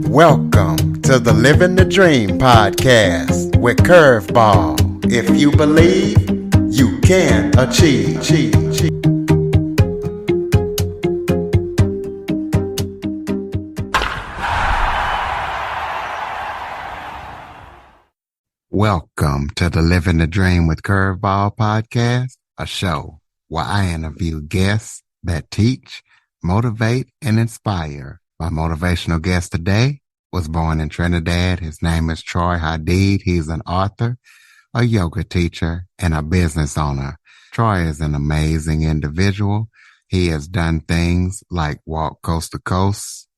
Welcome to the Living the Dream podcast with Curveball. If you believe, you can achieve. Welcome to the Living the Dream with Curveball podcast, a show where I interview guests that teach, motivate, and inspire. My motivational guest today was born in Trinidad. His name is Troy Hadeed. He's an author, a yoga teacher, and a business owner. Troy is an amazing individual. He has done things like walk coast to coast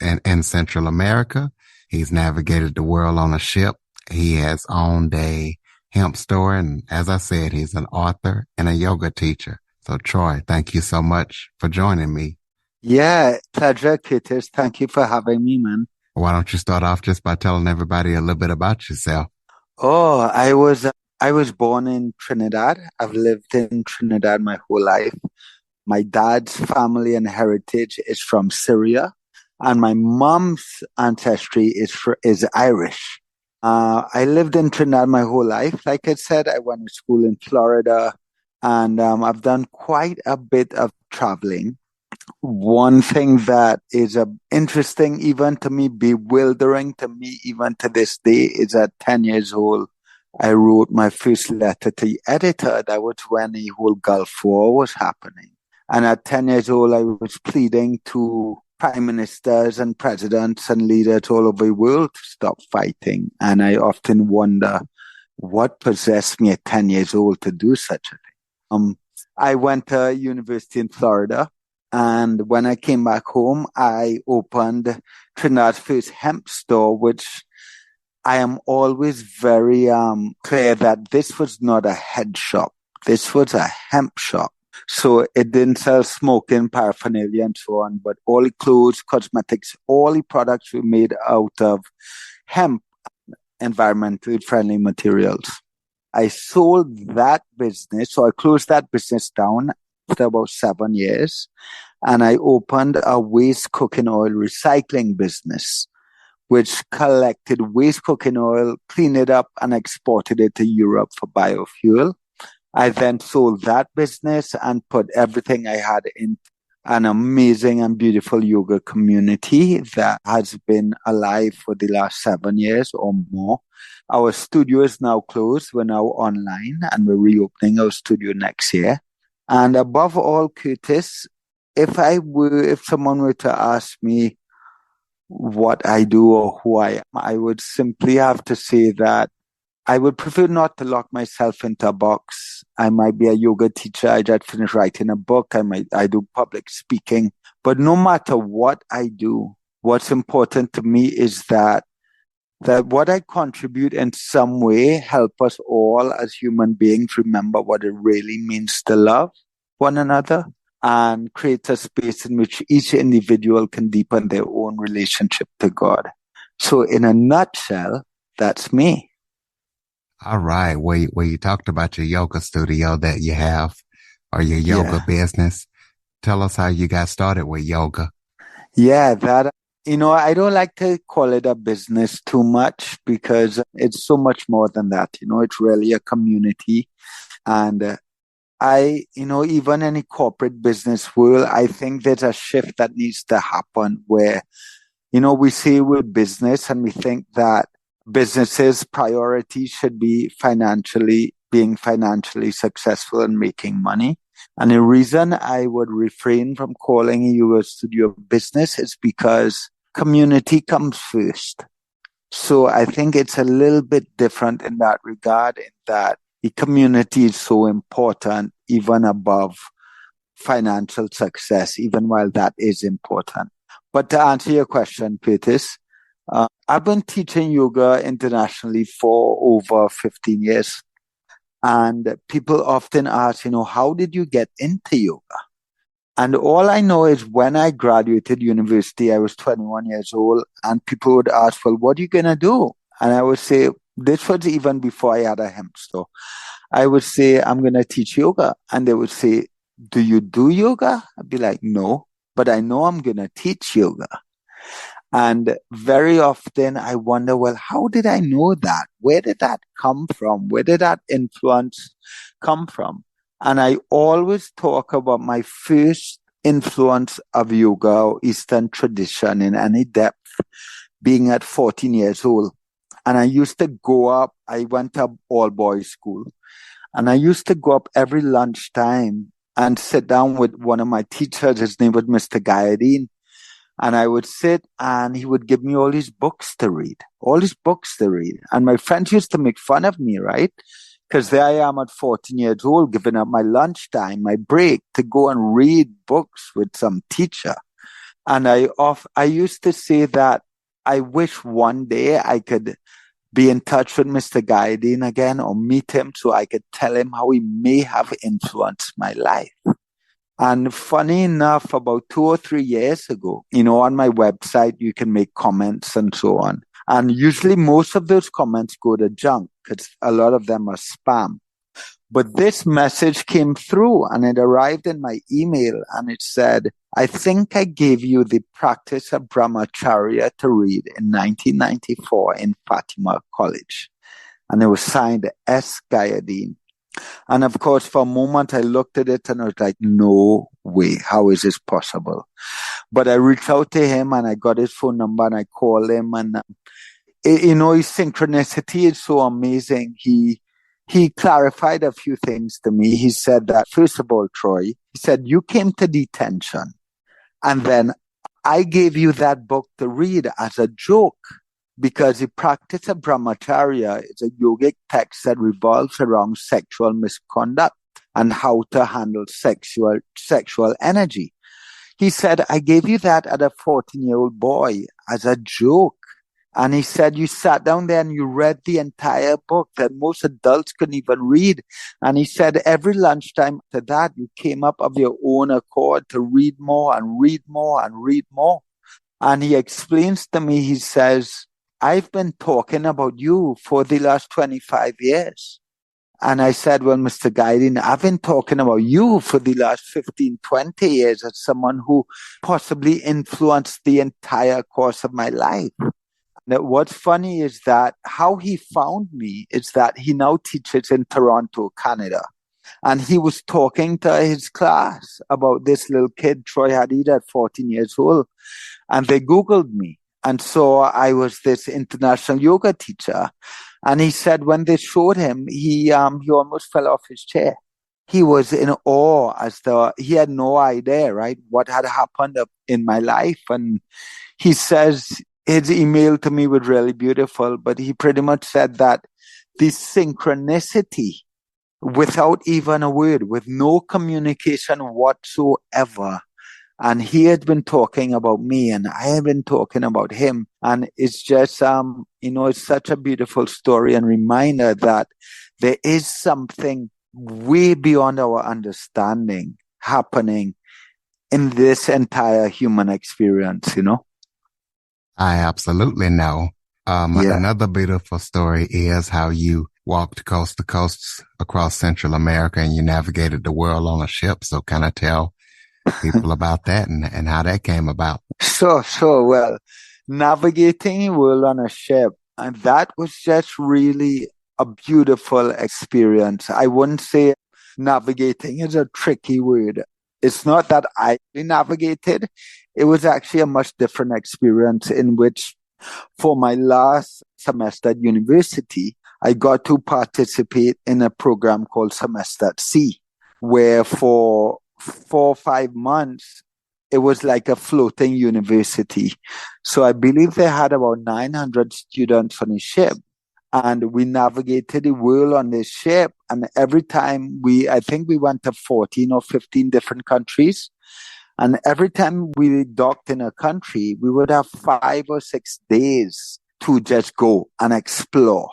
in Central America. He's navigated the world on a ship. He has owned a hemp store. And as I said, he's an author and a yoga teacher. So Troy, thank you so much for joining me. Yeah, pleasure, Curtis. Thank you for having me, man. Why don't you start off just by telling everybody a little bit about yourself? Oh, I was born in Trinidad. I've lived in Trinidad my whole life. My dad's family and heritage is from Syria, and my mom's ancestry is Irish. I lived in Trinidad my whole life. Like I said, I went to school in Florida, and I've done quite a bit of traveling. One thing that is interesting, even to me, bewildering to me, even to this day, is at 10 years old, I wrote my first letter to the editor. That was when the whole Gulf War was happening. And at 10 years old, I was pleading to prime ministers and presidents and leaders all over the world to stop fighting. And I often wonder what possessed me at 10 years old to do such a thing. I went to university in Florida. And when I came back home, I opened Trinidad's first hemp store, which I am always very clear that this was not a head shop. This was a hemp shop. So it didn't sell smoking, paraphernalia, and so on, but all the clothes, cosmetics, all the products were made out of hemp, environmentally friendly materials. I sold that business, so I closed that business down after about 7 years, and I opened a waste cooking oil recycling business, which collected waste cooking oil, cleaned it up, and exported it to Europe for biofuel. I then sold that business and put everything I had in an amazing and beautiful yoga community that has been alive for the last 7 years or more. Our studio is now closed. We're now online, and we're reopening our studio next year. And above all, Curtis, if someone were to ask me what I do or who I am, I would simply have to say that I would prefer not to lock myself into a box. I might be a yoga teacher. I just finished writing a book. I do public speaking. But no matter what I do, what's important to me is that what I contribute in some way help us all as human beings remember what it really means to love one another and create a space in which each individual can deepen their own relationship to God. So in a nutshell, that's me. All right. Where you talked about your yoga studio that you have or your yoga business. Tell us how you got started with yoga. Yeah, I don't like to call it a business too much because it's so much more than that. It's really a community. And even in the corporate business world, I think there's a shift that needs to happen where, we say we're business and we think that businesses' priority should be being financially successful and making money. And the reason I would refrain from calling a yoga studio business is because community comes first. So I think it's a little bit different in that regard, in that the community is so important, even above financial success, even while that is important. But to answer your question, Curtis, I've been teaching yoga internationally for over 15 years. And people often ask, how did you get into yoga? And all I know is when I graduated university, I was 21 years old, and people would ask, well, what are you going to do? And I would say, this was even before I had a hemp store. I would say, I'm going to teach yoga. And they would say, do you do yoga? I'd be like, no, but I know I'm going to teach yoga. And very often I wonder, well, how did I know that? Where did that come from? Where did that influence come from? And I always talk about my first influence of yoga or Eastern tradition in any depth being at 14 years old. And I used to go up, I went to all boys school, and I used to go up every lunchtime and sit down with one of my teachers. His name was Mr. Hadeed. And I would sit and he would give me all these books to read, all these books to read. And my friends used to make fun of me, right? Because there I am at 14 years old, giving up my lunchtime, my break to go and read books with some teacher. And I used to say that I wish one day I could be in touch with Mr. Hadeed again or meet him so I could tell him how he may have influenced my life. And funny enough, about 2 or 3 years ago, on my website, you can make comments and so on. And usually most of those comments go to junk because a lot of them are spam. But this message came through and it arrived in my email and it said, I think I gave you the practice of brahmacharya to read in 1994 in Fatima College. And it was signed S. Hadeed. And of course, for a moment, I looked at it and I was like, no way. How is this possible? But I reached out to him and I got his phone number and I called him. And, his synchronicity is so amazing. He clarified a few things to me. He said that, first of all, Troy, he said, you came to detention and then I gave you that book to read as a joke. Because the practice of brahmacharya is a yogic text that revolves around sexual misconduct and how to handle sexual energy. He said, I gave you that at a 14-year-old boy as a joke. And he said, you sat down there and you read the entire book that most adults couldn't even read. And he said, every lunchtime after that, you came up of your own accord to read more and read more and read more. And he explains to me, he says, I've been talking about you for the last 25 years. And I said, well, Mr. Hadeed, I've been talking about you for the last 15, 20 years as someone who possibly influenced the entire course of my life. And what's funny is that how he found me is that he now teaches in Toronto, Canada. And he was talking to his class about this little kid, Troy Hadeed, at 14 years old. And they Googled me. And so I was this international yoga teacher. And he said when they showed him, he almost fell off his chair. He was in awe he had no idea, right, what had happened in my life. And he says his email to me was really beautiful, but he pretty much said that the synchronicity without even a word, with no communication whatsoever. And he had been talking about me and I had been talking about him. And it's just, it's such a beautiful story and reminder that there is something way beyond our understanding happening in this entire human experience, I absolutely know. Yeah. Another beautiful story is how you walked coast to coast across Central America and you navigated the world on a ship. So kind of tell people about that and how that came about. So well, navigating the world on a ship, and that was just really a beautiful experience. I wouldn't say navigating is a tricky word. It's not that I navigated. It was actually a much different experience in which for my last semester at university, I got to participate in a program called Semester at Sea, where for 4 or 5 months, it was like a floating university. So I believe they had about 900 students on the ship. And we navigated the world on this ship. And every time I think we went to 14 or 15 different countries. And every time we docked in a country, we would have 5 or 6 days to just go and explore.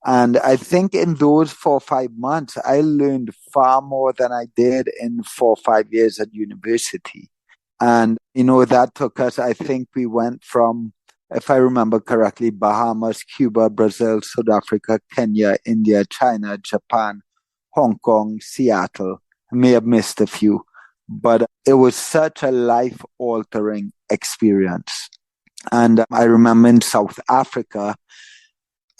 And I think in those 4 or 5 months, I learned far more than I did in 4 or 5 years at university. And, that took us, I think we went from, if I remember correctly, Bahamas, Cuba, Brazil, South Africa, Kenya, India, China, Japan, Hong Kong, Seattle. I may have missed a few, but it was such a life-altering experience. And I remember in South Africa,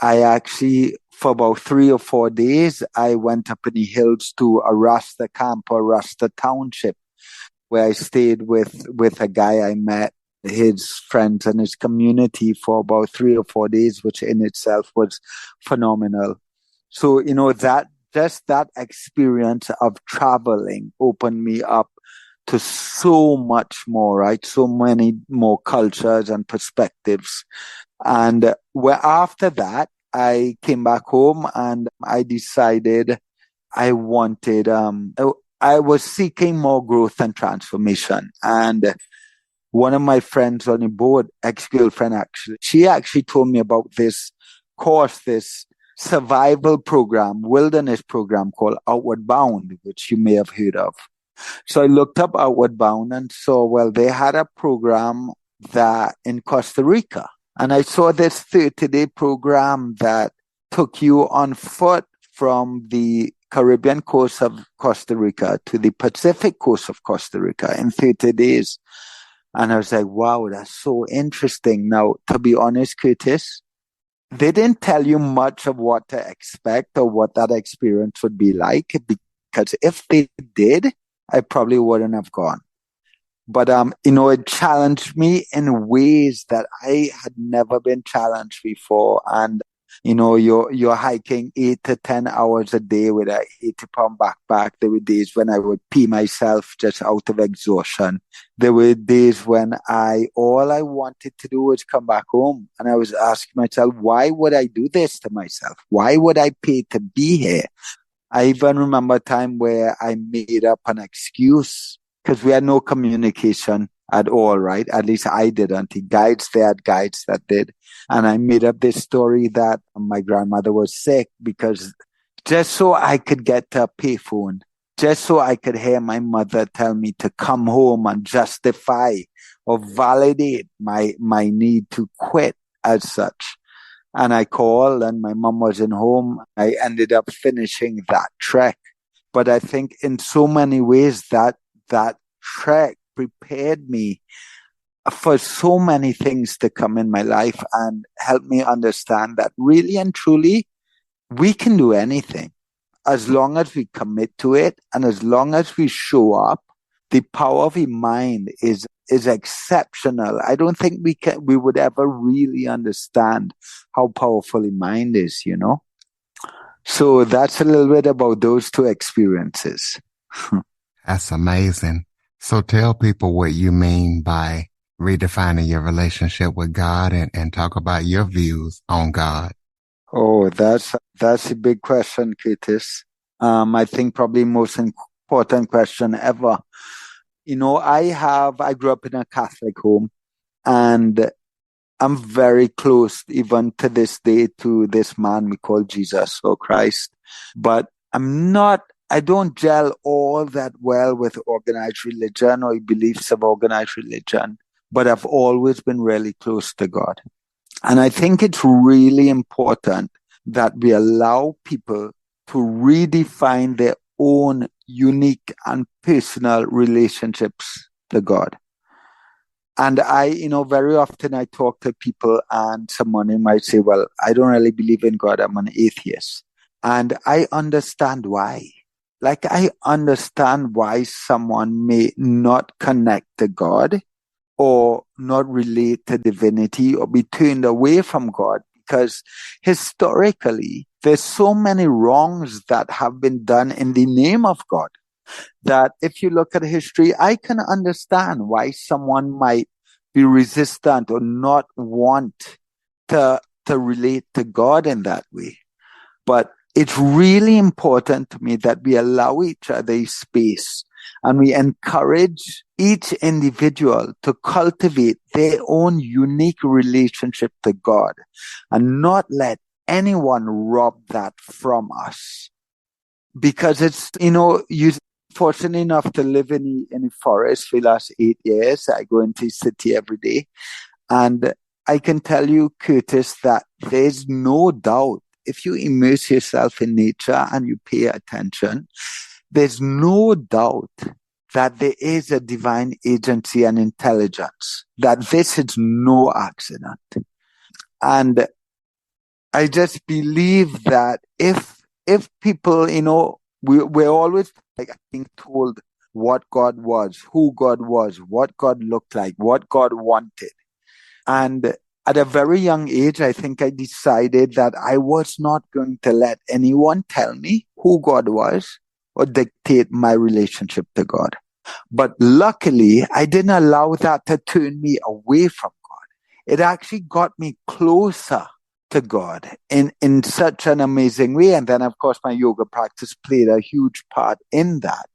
I actually, for about 3 or 4 days, I went up in the hills to a Rasta camp or Rasta township where I stayed with a guy I met, his friends and his community for about 3 or 4 days, which in itself was phenomenal. So, that just that experience of traveling opened me up to so much more, right? So many more cultures and perspectives. And where after that, I came back home and I decided I wanted, I was seeking more growth and transformation. And one of my friends on the board, ex-girlfriend actually, she actually told me about this course, this survival program, wilderness program called Outward Bound, which you may have heard of. So I looked up Outward Bound and saw, well, they had a program that in Costa Rica. And I saw this 30-day program that took you on foot from the Caribbean coast of Costa Rica to the Pacific coast of Costa Rica in 30 days. And I was like, wow, that's so interesting. Now, to be honest, Curtis, they didn't tell you much of what to expect or what that experience would be like, because if they did, I probably wouldn't have gone. But it challenged me in ways that I had never been challenged before. And you're hiking 8 to 10 hours a day with a 80-pound backpack. There were days when I would pee myself just out of exhaustion. There were days when all I wanted to do was come back home. And I was asking myself, why would I do this to myself? Why would I pay to be here? I even remember a time where I made up an excuse because we had no communication at all, right? At least I didn't. The guides, they had guides that did. And I made up this story that my grandmother was sick because just so I could get to a payphone, just so I could hear my mother tell me to come home and justify or validate my need to quit as such. And I called and my mom wasn't home. I ended up finishing that trek. But I think in so many ways that trek prepared me for so many things to come in my life and helped me understand that really and truly, we can do anything as long as we commit to it and as long as we show up. The power of the mind is exceptional. I don't think we would ever really understand how powerful the mind is, So that's a little bit about those two experiences. That's amazing. So tell people what you mean by redefining your relationship with God and talk about your views on God. Oh, that's a big question, Curtis. I think probably most important question ever. I grew up in a Catholic home and I'm very close even to this day to this man we call Jesus or Christ, but I don't gel all that well with organized religion or beliefs of organized religion, but I've always been really close to God. And I think it's really important that we allow people to redefine their own unique and personal relationships to God. And very often I talk to people and someone might say, well, I don't really believe in God. I'm an atheist. And I understand why. Like, I understand why someone may not connect to God or not relate to divinity or be turned away from God, because historically, there's so many wrongs that have been done in the name of God that if you look at history, I can understand why someone might be resistant or not want to relate to God in that way. But it's really important to me that we allow each other space and we encourage each individual to cultivate their own unique relationship to God and not let anyone rob that from us. Because it's, you fortunate enough to live in the forest for the last 8 years. I go into the city every day. And I can tell you, Curtis, that there's no doubt if you immerse yourself in nature and you pay attention, there's no doubt that there is a divine agency and intelligence, that this is no accident. And I just believe that if people, we're always like being told what God was, who God was, what God looked like, what God wanted. And at a very young age, I think I decided that I was not going to let anyone tell me who God was or dictate my relationship to God. But luckily, I didn't allow that to turn me away from God. It actually got me closer to God in such an amazing way. And then, of course, my yoga practice played a huge part in that.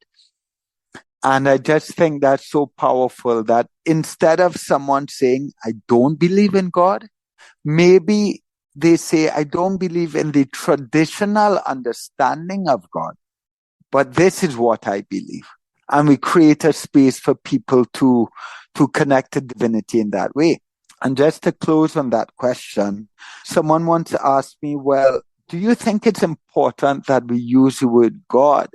And I just think that's so powerful that instead of someone saying, I don't believe in God, maybe they say, I don't believe in the traditional understanding of God, but this is what I believe. And we create a space for people to connect to divinity in that way. And just to close on that question, someone once asked me, well, do you think it's important that we use the word God?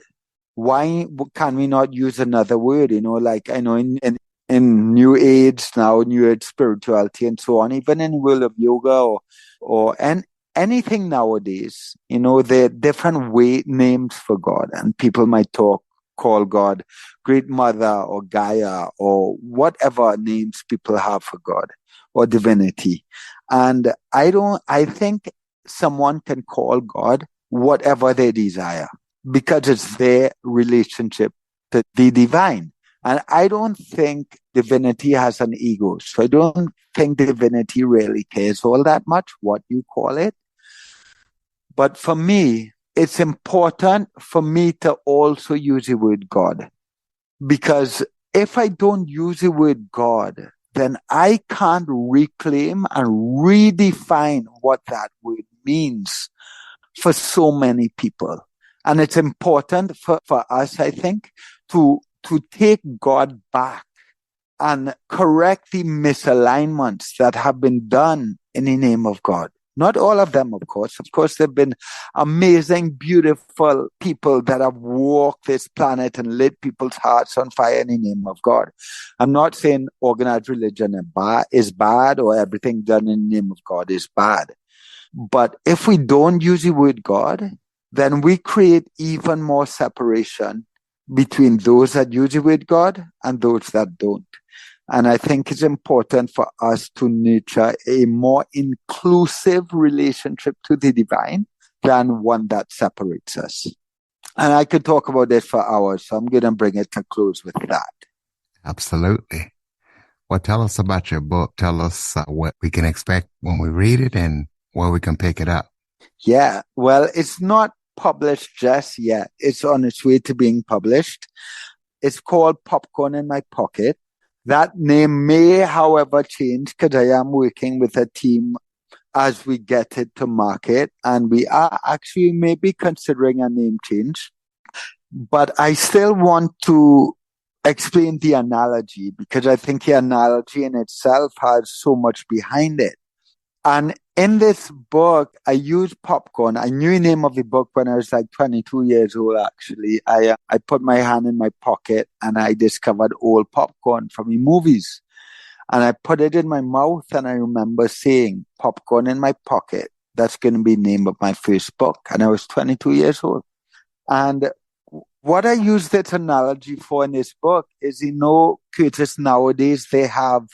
Why can we not use another word? Like I know in New Age now, New Age spirituality and so on, even in the world of yoga or anything nowadays, there are different names for God, and people might call God Great Mother or Gaia or whatever names people have for God or divinity. And I think someone can call God whatever they desire, because it's their relationship to the divine. And I don't think divinity has an ego. So I don't think divinity really cares all that much what you call it. But for me, it's important for me to also use the word God. Because if I don't use the word God, then I can't reclaim and redefine what that word means for so many people. And it's important for us, I think, to take God back and correct the misalignments that have been done in the name of God. Not all of them, of course. Of course, there have been amazing, beautiful people that have walked this planet and lit people's hearts on fire in the name of God. I'm not saying organized religion is bad or everything done in the name of God is bad. But if we don't use the word God, then we create even more separation between those that use the word God and those that don't. And I think it's important for us to nurture a more inclusive relationship to the divine than one that separates us. And I could talk about this for hours, so I'm going to bring it to close with that. Absolutely. Well, tell us about your book. Tell us what we can expect when we read it and where we can pick it up. Yeah, well, it's not published just yet. It's on its way to being published. It's called Popcorn in My Pocket. That name may, however, change because I am working with a team as we get it to market, and we are actually maybe considering a name change. But I still want to explain the analogy because I think the analogy in itself has so much behind it. And in this book, I used popcorn. I knew the name of the book when I was like 22 years old, actually. I put my hand in my pocket and I discovered old popcorn from the movies. And I put it in my mouth and I remember saying, popcorn in my pocket. That's going to be the name of my first book. And I was 22 years old. And what I use that analogy for in this book is, Curtis, nowadays they have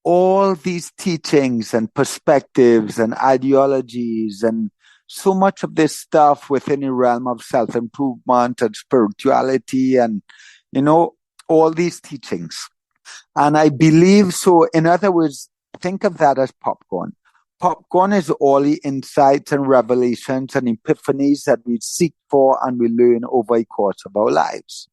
all these teachings and perspectives and ideologies and so much of this stuff within the realm of self-improvement and spirituality and, all these teachings. And I believe so. In other words, think of that as popcorn. Popcorn is all the insights and revelations and epiphanies that we seek for and we learn over the course of our lives.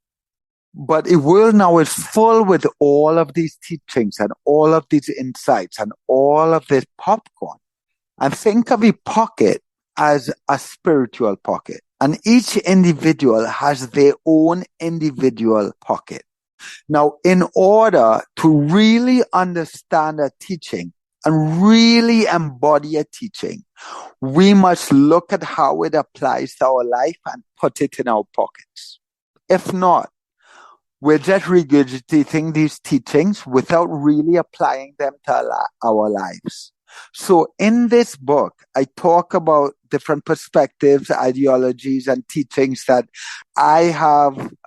But the world now is full with all of these teachings and all of these insights and all of this popcorn. And think of a pocket as a spiritual pocket. And each individual has their own individual pocket. Now, in order to really understand a teaching and really embody a teaching, we must look at how it applies to our life and put it in our pockets. If not, we're just regurgitating these teachings without really applying them to our lives. So in this book, I talk about different perspectives, ideologies, and teachings that I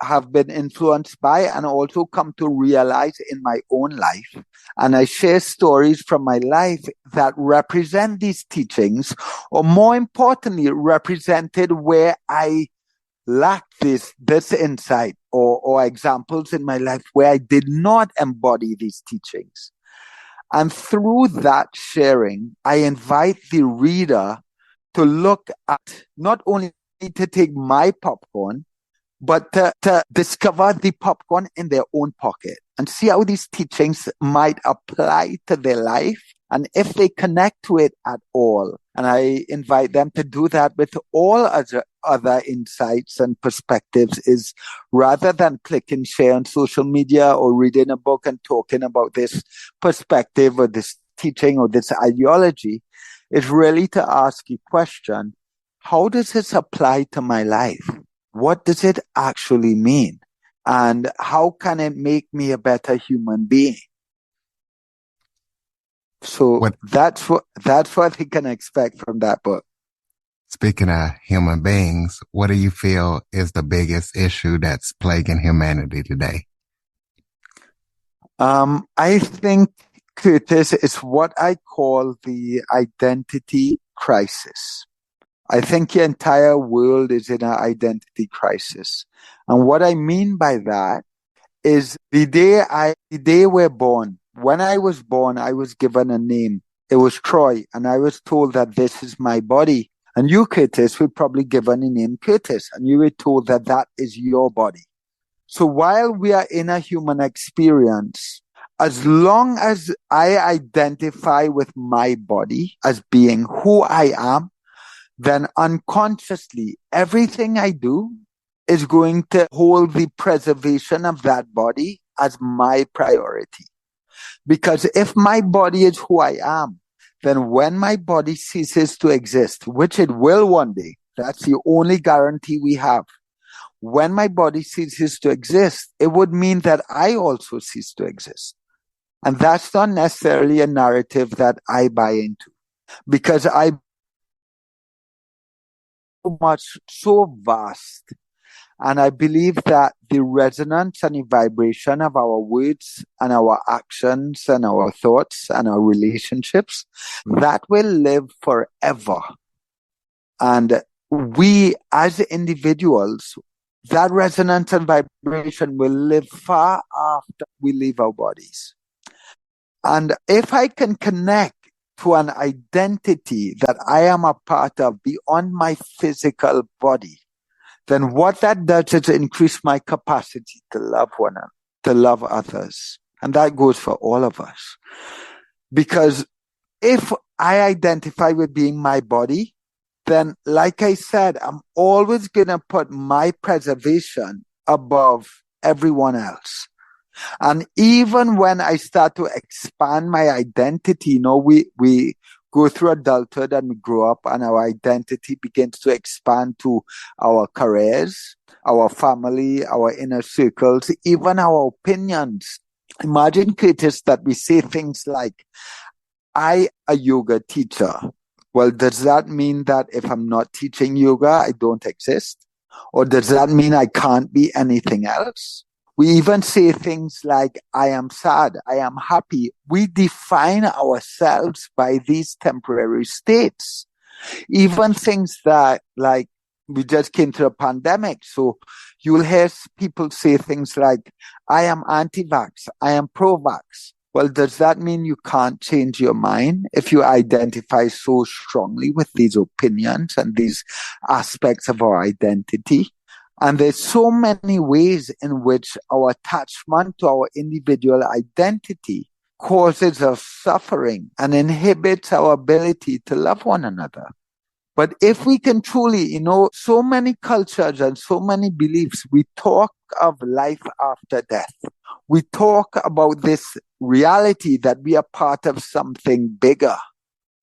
have been influenced by and also come to realize in my own life. And I share stories from my life that represent these teachings, or more importantly, represented where I lacked this insight, or examples in my life where I did not embody these teachings. And through that sharing, I invite the reader to look at not only to take my popcorn, but to discover the popcorn in their own pocket and see how these teachings might apply to their life and if they connect to it at all. And I invite them to do that with all other insights and perspectives, is rather than click and share on social media or reading a book and talking about this perspective or this teaching or this ideology, is really to ask a question: how does this apply to my life? What does it actually mean? And how can it make me a better human being? So that's what they can expect from that book. Speaking of human beings, what do you feel is the biggest issue that's plaguing humanity today? I think, Curtis, is what I call the identity crisis. I think the entire world is in an identity crisis. And what I mean by that is the day we're born. When I was born, I was given a name. It was Troy, and I was told that this is my body. And you, Curtis, were probably given the name Curtis, and you were told that that is your body. So while we are in a human experience, as long as I identify with my body as being who I am, then unconsciously, everything I do is going to hold the preservation of that body as my priority. Because if my body is who I am, then when my body ceases to exist, which it will one day, that's the only guarantee we have. When my body ceases to exist, it would mean that I also cease to exist. And that's not necessarily a narrative that I buy into, because I so vast. And I believe that the resonance and the vibration of our words and our actions and our thoughts and our relationships, that will live forever. And we as individuals, that resonance and vibration will live far after we leave our bodies. And if I can connect to an identity that I am a part of beyond my physical body, then what that does is increase my capacity to love one another, to love others. And that goes for all of us. Because if I identify with being my body, then like I said, I'm always going to put my preservation above everyone else. And even when I start to expand my identity, we go through adulthood and we grow up, and our identity begins to expand to our careers, our family, our inner circles, even our opinions. Imagine, Curtis, that we say things like, I, a yoga teacher. Well, does that mean that if I'm not teaching yoga, I don't exist? Or does that mean I can't be anything else? We even say things like, I am sad, I am happy. We define ourselves by these temporary states. Even things that, like, we just came through a pandemic. So you'll hear people say things like, I am anti-vax, I am pro-vax. Well, does that mean you can't change your mind if you identify so strongly with these opinions and these aspects of our identity? And there's so many ways in which our attachment to our individual identity causes us suffering and inhibits our ability to love one another. But if we can truly, so many cultures and so many beliefs, we talk of life after death. We talk about this reality that we are part of something bigger.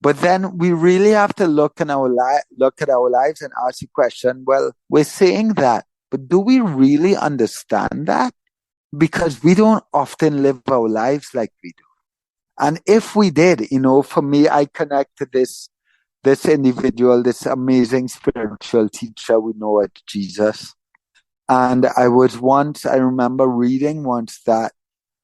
But then we really have to look at our lives and ask the question, well, we're saying that, but do we really understand that? because we don't often live our lives like we do. And if we did, for me, I connect to this individual, this amazing spiritual teacher we know as Jesus. And I remember reading once that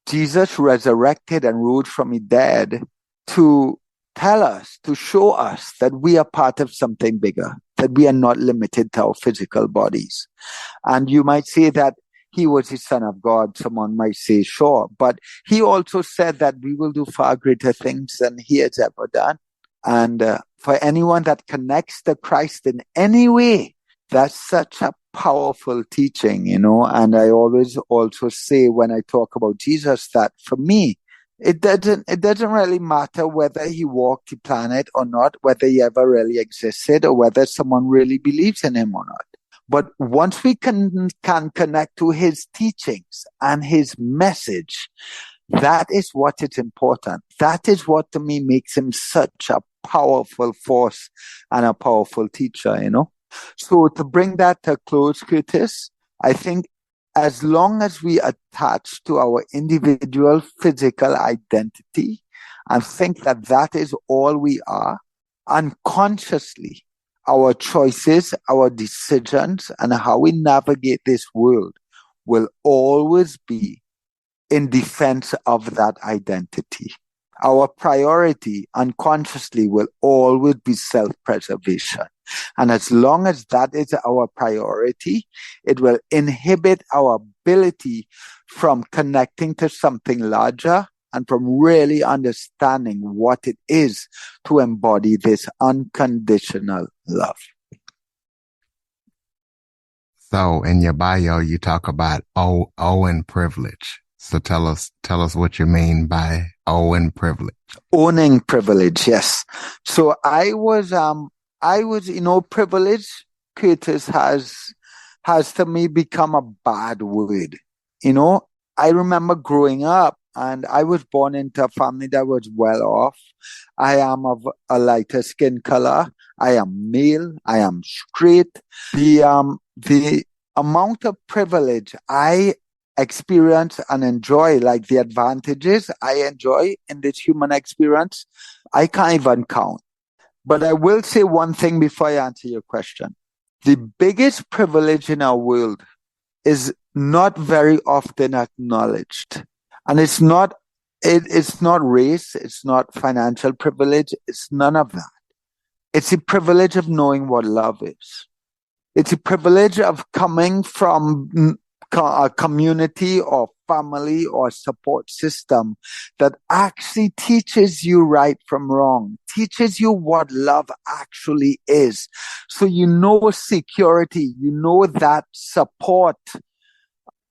Jesus resurrected and rose from the dead to tell us, to show us that we are part of something bigger, that we are not limited to our physical bodies. And you might say that he was the Son of God. Someone might say, sure. But he also said that we will do far greater things than he has ever done. And for anyone that connects to Christ in any way, that's such a powerful teaching, And I always also say when I talk about Jesus that for me, it doesn't really matter whether he walked the planet or not, whether he ever really existed or whether someone really believes in him or not. But once we can connect to his teachings and his message, that is what is important. That is what to me makes him such a powerful force and a powerful teacher, So to bring that to a close, Curtis, I think as long as we attach to our individual physical identity and think that that is all we are, unconsciously, our choices, our decisions, and how we navigate this world will always be in defense of that identity. Our priority unconsciously will always be self-preservation. And as long as that is our priority, it will inhibit our ability from connecting to something larger and from really understanding what it is to embody this unconditional love. So in your bio, you talk about Owen privilege. So tell us what you mean by Owen privilege. Owning privilege, yes. So I was, privilege, Curtis, has to me become a bad word. I remember growing up and I was born into a family that was well off. I am of a lighter skin color. I am male. I am straight. The amount of privilege I experience and enjoy, like the advantages I enjoy in this human experience, I can't even count. But I will say one thing before I answer your question. The biggest privilege in our world is not very often acknowledged. And it's not race, it's not financial privilege, it's none of that. It's the privilege of knowing what love is. It's the privilege of coming from a community or family or support system that actually teaches you right from wrong, teaches you what love actually is. So you know security, you know that support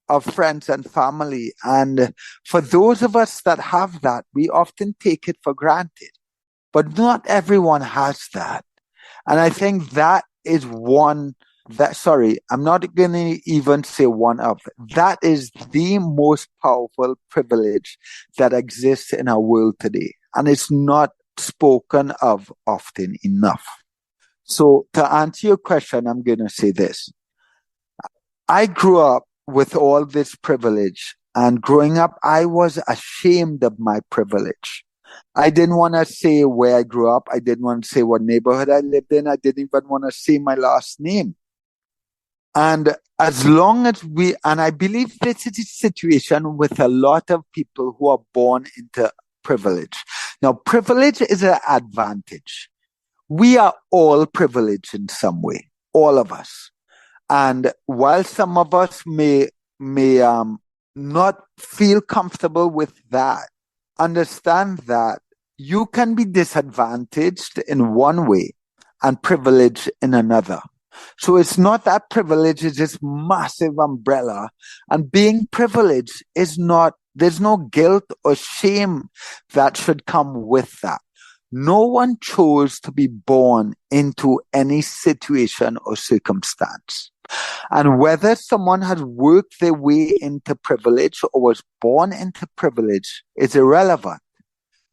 of friends and family. And for those of us that have that, we often take it for granted. But not everyone has that. And I think that is I'm not going to even say one of. That is the most powerful privilege that exists in our world today. And it's not spoken of often enough. So to answer your question, I'm going to say this. I grew up with all this privilege. And growing up, I was ashamed of my privilege. I didn't want to say where I grew up. I didn't want to say what neighborhood I lived in. I didn't even want to say my last name. And as long as and I believe this is a situation with a lot of people who are born into privilege. Now, privilege is an advantage. We are all privileged in some way, all of us. And while some of us may not feel comfortable with that, understand that you can be disadvantaged in one way and privileged in another. So it's not that privilege is this massive umbrella, and being privileged is not, there's no guilt or shame that should come with that. No one chose to be born into any situation or circumstance. And whether someone has worked their way into privilege or was born into privilege is irrelevant.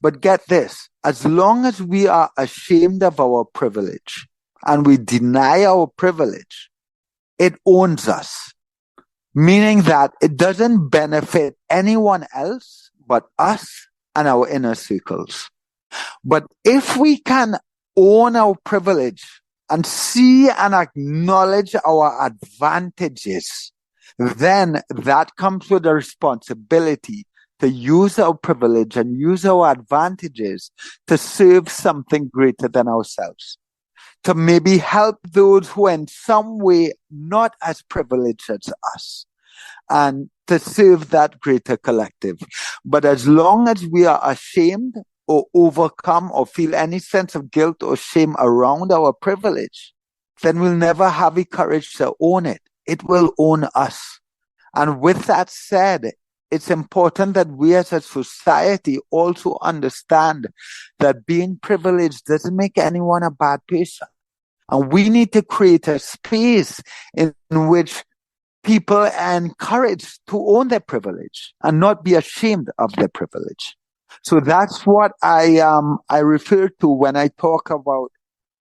But get this, as long as we are ashamed of our privilege and we deny our privilege, it owns us. meaning that it doesn't benefit anyone else but us and our inner circles. But if we can own our privilege and see and acknowledge our advantages, then that comes with a responsibility to use our privilege and use our advantages to serve something greater than ourselves, to maybe help those who are in some way not as privileged as us, and to serve that greater collective. But as long as we are ashamed or overcome or feel any sense of guilt or shame around our privilege, then we'll never have the courage to own it. It will own us. And with that said, it's important that we as a society also understand that being privileged doesn't make anyone a bad person. And we need to create a space in which people are encouraged to own their privilege and not be ashamed of their privilege. So that's what I refer to when I talk about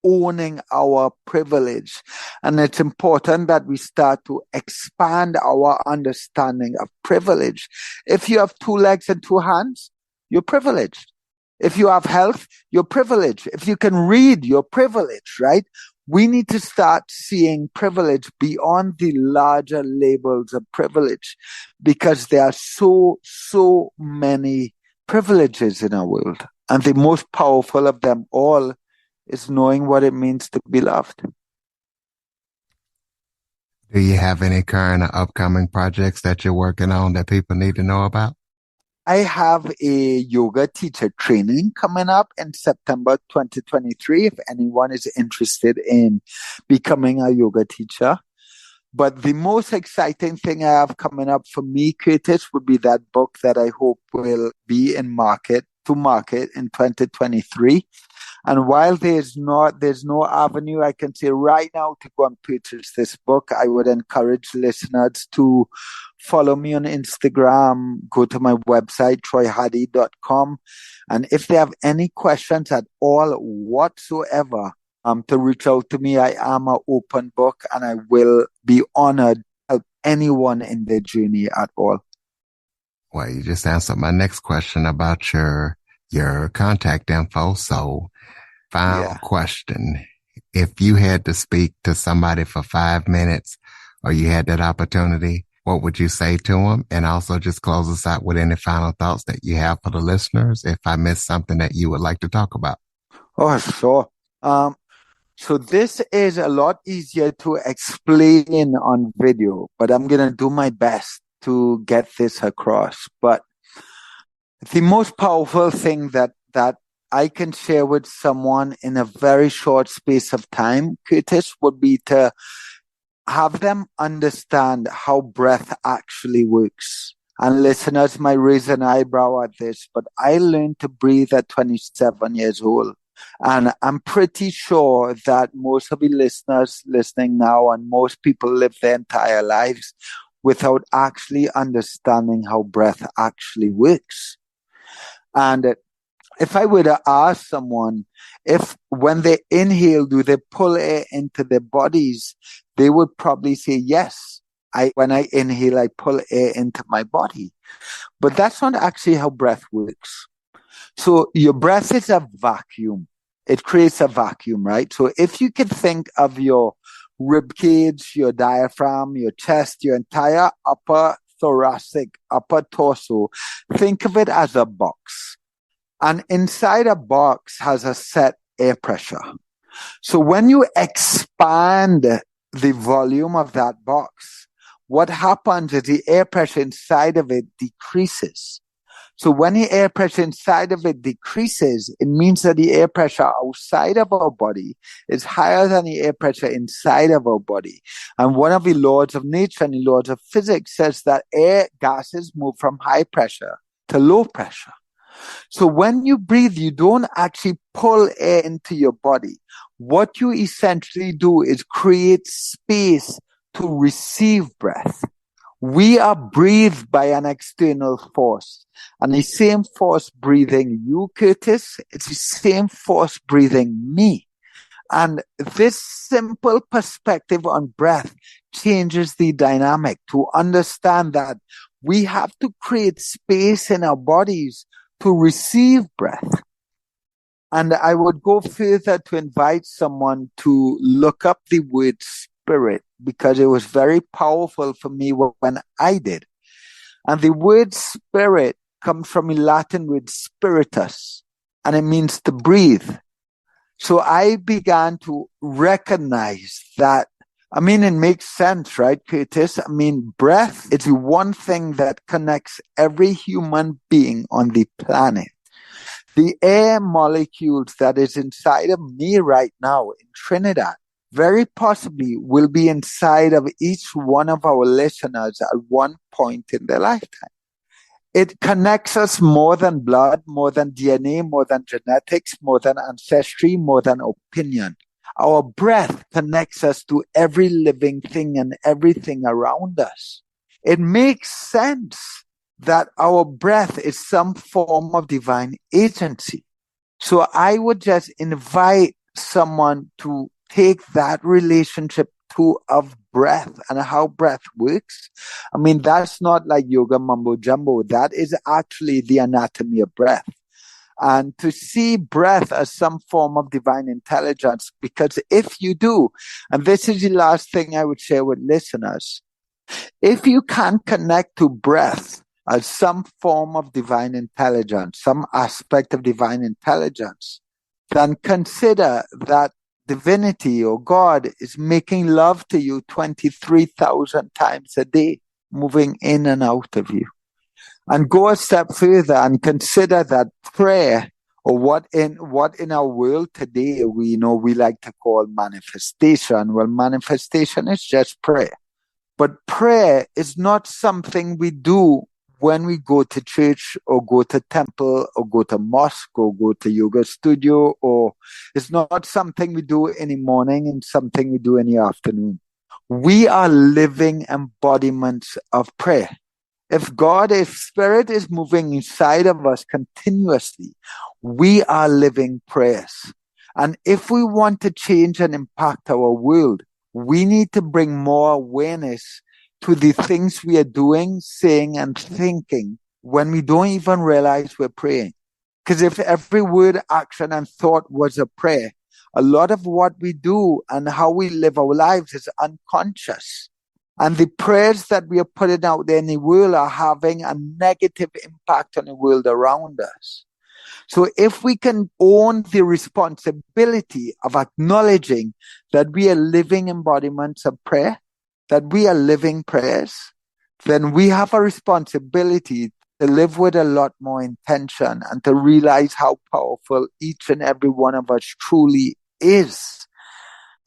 owning our privilege. And it's important that we start to expand our understanding of privilege. If you have 2 legs and 2 hands, you're privileged. If you have health, you're privileged. If you can read, you're privileged, right? We need to start seeing privilege beyond the larger labels of privilege, because there are so many privileges in our world. And the most powerful of them all is knowing what it means to be loved. Do you have any current or upcoming projects that you're working on that people need to know about? I have a yoga teacher training coming up in September 2023, if anyone is interested in becoming a yoga teacher. But the most exciting thing I have coming up for me, Curtis, would be that book that I hope will be in market in 2023. And while there's no avenue I can say right now to go and purchase this book, I would encourage listeners to follow me on Instagram, go to my website, troyhadeed.com. And if they have any questions at all whatsoever, to reach out to me. I am an open book, and I will be honored to help anyone in their journey at all. Well, you just answered my next question about your contact info. So, final question. If you had to speak to somebody for 5 minutes, or you had that opportunity, what would you say to them? And also just close us out with any final thoughts that you have for the listeners, if I missed something that you would like to talk about. Oh, sure. So this is a lot easier to explain on video, but I'm going to do my best to get this across. But the most powerful thing that I can share with someone in a very short space of time, Curtis, would be to have them understand how breath actually works. And listeners might raise an eyebrow at this, but I learned to breathe at 27 years old. And I'm pretty sure that most of the listeners listening now and most people live their entire lives without actually understanding how breath actually works. And if I were to ask someone if when they inhale, do they pull air into their bodies, they would probably say, yes. When I inhale, I pull air into my body. But that's not actually how breath works. So your breath is a vacuum. It creates a vacuum, right? So if you can think of your rib cage, your diaphragm, your chest, your entire upper thoracic, upper torso, think of it as a box. And inside a box has a set air pressure. So when you expand the volume of that box, what happens is the air pressure inside of it decreases. So when the air pressure inside of it decreases, it means that the air pressure outside of our body is higher than the air pressure inside of our body. And one of the laws of nature and the laws of physics says that air gases move from high pressure to low pressure. So when you breathe, you don't actually pull air into your body. What you essentially do is create space to receive breath. We are breathed by an external force. And the same force breathing you, Curtis, it's the same force breathing me. And this simple perspective on breath changes the dynamic to understand that we have to create space in our bodies to receive breath. And I would go further to invite someone to look up the word spirit, because it was very powerful for me when I did. And the word spirit comes from a Latin word spiritus, and it means to breathe. So I began to recognize that, it makes sense, right, Curtis? Breath is the one thing that connects every human being on the planet. The air molecules that is inside of me right now in Trinidad very possibly will be inside of each one of our listeners at one point in their lifetime. It connects us more than blood, more than DNA, more than genetics, more than ancestry, more than opinion. Our breath connects us to every living thing and everything around us. It makes sense that our breath is some form of divine agency. So I would just invite someone to take that relationship of breath and how breath works. That's not like yoga mumbo jumbo. That is actually the anatomy of breath. And to see breath as some form of divine intelligence, because if you do, and this is the last thing I would share with listeners, if you can connect to breath as some form of divine intelligence, some aspect of divine intelligence, then consider that divinity or God is making love to you 23,000 times a day, moving in and out of you. And go a step further and consider that prayer, or what in our world today we like to call manifestation. Well, manifestation is just prayer. But prayer is not something we do when we go to church or go to temple or go to mosque or go to yoga studio, or it's not something we do in the morning and something we do in the afternoon. We are living embodiments of prayer. If Spirit is moving inside of us continuously, we are living prayers. And if we want to change and impact our world, we need to bring more awareness to the things we are doing, saying, and thinking when we don't even realize we're praying. Because if every word, action, and thought was a prayer, a lot of what we do and how we live our lives is unconscious. And the prayers that we are putting out there in the world are having a negative impact on the world around us. So if we can own the responsibility of acknowledging that we are living embodiments of prayer, that we are living prayers, then we have a responsibility to live with a lot more intention and to realize how powerful each and every one of us truly is,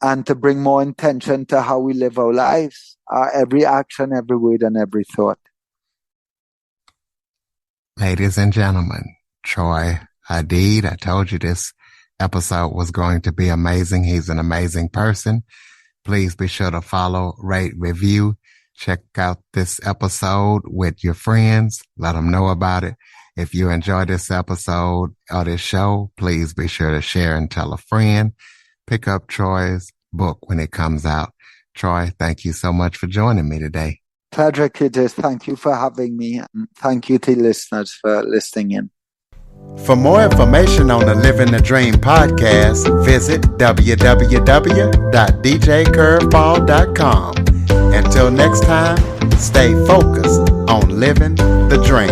and to bring more intention to how we live our lives, every action, every word, and every thought. Ladies and gentlemen, Troy Hadeed, I told you this episode was going to be amazing. He's an amazing person. Please be sure to follow, rate, review. Check out this episode with your friends. Let them know about it. If you enjoy this episode or this show, please be sure to share and tell a friend. Pick up Troy's book when it comes out. Troy, thank you so much for joining me today. Pleasure, Curtis. Thank you for having me. And thank you to listeners for listening in. For more information on the Living the Dream podcast, visit www.djcurveball.com. Until next time, stay focused on living the dream.